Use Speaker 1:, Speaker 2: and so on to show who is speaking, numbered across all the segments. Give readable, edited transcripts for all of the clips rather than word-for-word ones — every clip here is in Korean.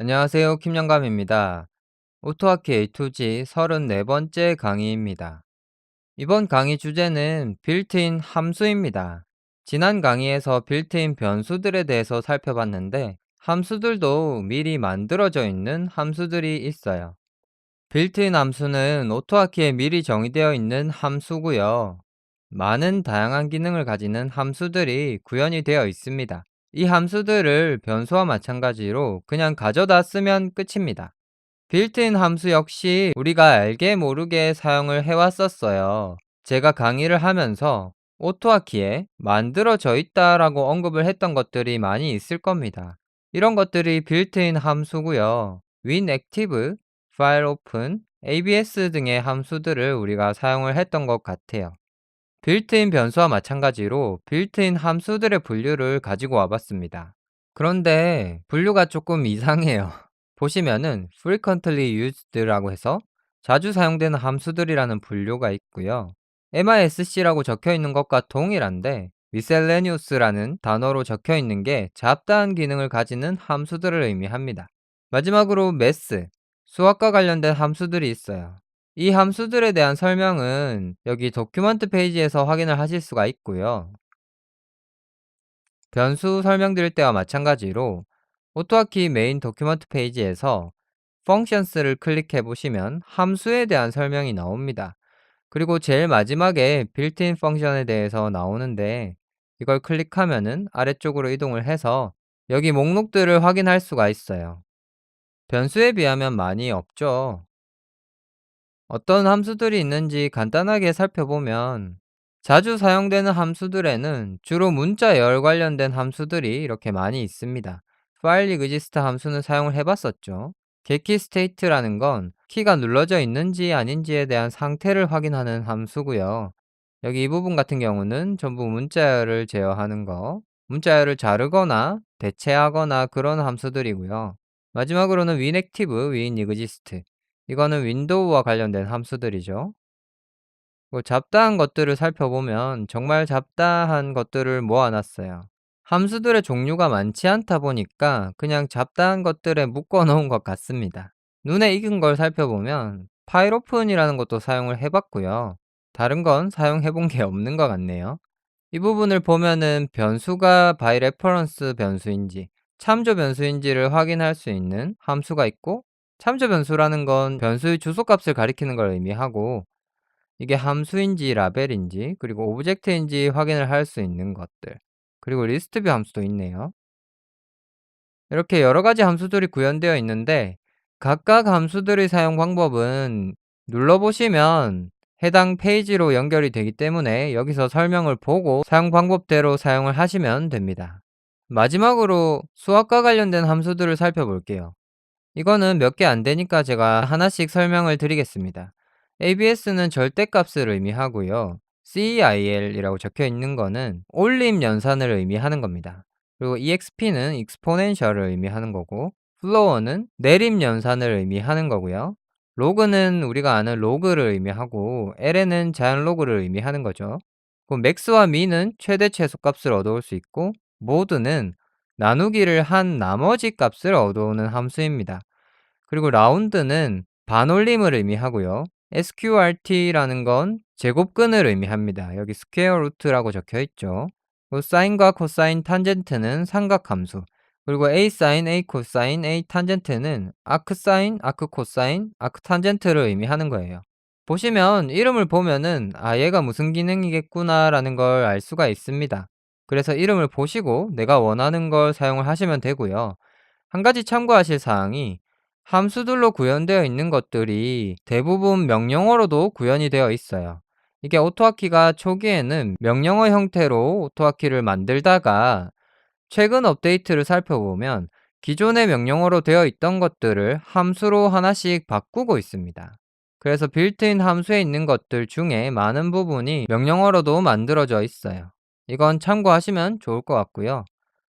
Speaker 1: 안녕하세요. 김영감입니다. 오토하키 A2G 34번째 강의입니다. 이번 강의 주제는 빌트인 함수입니다. 지난 강의에서 빌트인 변수들에 대해서 살펴봤는데 함수들도 미리 만들어져 있는 함수들이 있어요. 빌트인 함수는 오토하키에 미리 정의되어 있는 함수고요. 많은 다양한 기능을 가지는 함수들이 구현이 되어 있습니다. 이 함수들을 변수와 마찬가지로 그냥 가져다 쓰면 끝입니다. 빌트인 함수 역시 우리가 알게 모르게 사용을 해왔었어요. 제가 강의를 하면서 오토하키에 만들어져 있다라고 언급을 했던 것들이 많이 있을 겁니다. 이런 것들이 빌트인 함수고요. winActive, fileOpen, abs 등의 함수들을 우리가 사용을 했던 것 같아요. 빌트인 변수와 마찬가지로 빌트인 함수들의 분류를 가지고 와봤습니다. 그런데 분류가 조금 이상해요. 보시면은 frequently used라고 해서 자주 사용되는 함수들이라는 분류가 있고요. MISC라고 적혀 있는 것과 동일한데 miscellaneous라는 단어로 적혀 있는 게 잡다한 기능을 가지는 함수들을 의미합니다. 마지막으로 math, 수학과 관련된 함수들이 있어요. 이 함수들에 대한 설명은 여기 도큐먼트 페이지에서 확인을 하실 수가 있고요. 변수 설명드릴 때와 마찬가지로 오토하키 메인 도큐먼트 페이지에서 functions를 클릭해 보시면 함수에 대한 설명이 나옵니다. 그리고 제일 마지막에 빌트인 펑션에 대해서 나오는데 이걸 클릭하면은 아래쪽으로 이동을 해서 여기 목록들을 확인할 수가 있어요. 변수에 비하면 많이 없죠. 어떤 함수들이 있는지 간단하게 살펴보면 자주 사용되는 함수들에는 주로 문자열 관련된 함수들이 이렇게 많이 있습니다. file exist 함수는 사용을 해봤었죠. getKeyState라는 건 키가 눌러져 있는지 아닌지에 대한 상태를 확인하는 함수고요. 여기 이 부분 같은 경우는 전부 문자열을 제어하는 거, 문자열을 자르거나 대체하거나 그런 함수들이고요. 마지막으로는 winActive, winExist, 이거는 윈도우와 관련된 함수들이죠. 잡다한 것들을 살펴보면 정말 잡다한 것들을 모아놨어요. 함수들의 종류가 많지 않다 보니까 그냥 잡다한 것들에 묶어 놓은 것 같습니다. 눈에 익은 걸 살펴보면 파이로픈이라는 것도 사용을 해봤고요. 다른 건 사용해 본 게 없는 것 같네요. 이 부분을 보면은 변수가 by reference 변수인지 참조 변수인지를 확인할 수 있는 함수가 있고, 참조 변수라는 건 변수의 주소값을 가리키는 걸 의미하고 이게 함수인지 라벨인지 그리고 오브젝트인지 확인을 할 수 있는 것들, 그리고 리스트뷰 함수도 있네요. 이렇게 여러 가지 함수들이 구현되어 있는데 각각 함수들의 사용 방법은 눌러보시면 해당 페이지로 연결이 되기 때문에 여기서 설명을 보고 사용 방법대로 사용을 하시면 됩니다. 마지막으로 수학과 관련된 함수들을 살펴볼게요. 이거는 몇 개 안 되니까 제가 하나씩 설명을 드리겠습니다. ABS는 절대값을 의미하고요. CEIL이라고 적혀 있는 거는 올림 연산을 의미하는 겁니다. 그리고 EXP는 exponential을 의미하는 거고, floor는 내림 연산을 의미하는 거고요. 로그는 우리가 아는 로그를 의미하고, LN은 자연 로그를 의미하는 거죠. 그럼 max와 min은 최대 최소값을 얻어올 수 있고, mode는 나누기를 한 나머지 값을 얻어오는 함수입니다. 그리고 라운드는 반올림을 의미하고요. sqrt라는 건 제곱근을 의미합니다. 여기 스퀘어 루트라고 적혀 있죠. 그리고 사인과 코사인, 탄젠트는 삼각함수. 그리고 a 사인, a 코사인, a 탄젠트는 아크 사인, 아크 코사인, 아크 탄젠트를 의미하는 거예요. 보시면 이름을 보면은 얘가 무슨 기능이겠구나라는 걸 알 수가 있습니다. 그래서 이름을 보시고 내가 원하는 걸 사용을 하시면 되고요. 한 가지 참고하실 사항이 함수들로 구현되어 있는 것들이 대부분 명령어로도 구현이 되어 있어요. 이게 오토하키가 초기에는 명령어 형태로 오토하키를 만들다가 최근 업데이트를 살펴보면 기존의 명령어로 되어 있던 것들을 함수로 하나씩 바꾸고 있습니다. 그래서 빌트인 함수에 있는 것들 중에 많은 부분이 명령어로도 만들어져 있어요. 이건 참고하시면 좋을 것 같고요.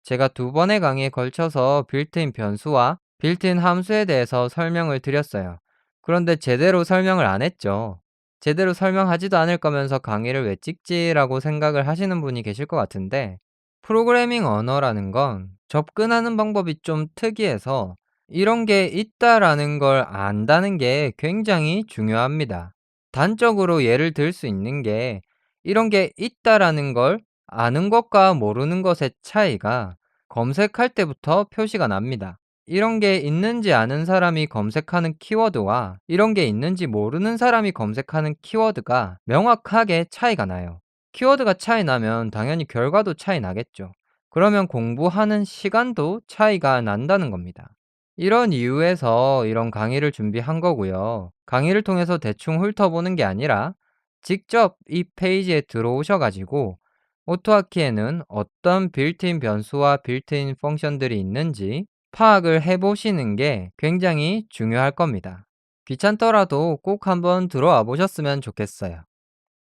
Speaker 1: 제가 2번의 강의에 걸쳐서 빌트인 변수와 빌트인 함수에 대해서 설명을 드렸어요. 그런데 제대로 설명을 안 했죠. 제대로 설명하지도 않을 거면서 강의를 왜 찍지라고 생각을 하시는 분이 계실 것 같은데, 프로그래밍 언어라는 건 접근하는 방법이 좀 특이해서 이런 게 있다라는 걸 안다는 게 굉장히 중요합니다. 단적으로 예를 들 수 있는 게 이런 게 있다라는 걸 아는 것과 모르는 것의 차이가 검색할 때부터 표시가 납니다. 이런 게 있는지 아는 사람이 검색하는 키워드와 이런 게 있는지 모르는 사람이 검색하는 키워드가 명확하게 차이가 나요. 키워드가 차이 나면 당연히 결과도 차이 나겠죠. 그러면 공부하는 시간도 차이가 난다는 겁니다. 이런 이유에서 이런 강의를 준비한 거고요. 강의를 통해서 대충 훑어보는 게 아니라 직접 이 페이지에 들어오셔 가지고 오토하키에는 어떤 빌트인 변수와 빌트인 펑션들이 있는지 파악을 해 보시는 게 굉장히 중요할 겁니다. 귀찮더라도 꼭 한번 들어와 보셨으면 좋겠어요.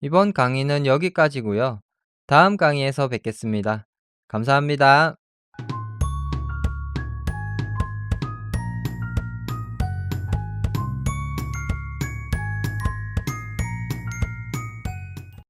Speaker 1: 이번 강의는 여기까지고요. 다음 강의에서 뵙겠습니다. 감사합니다.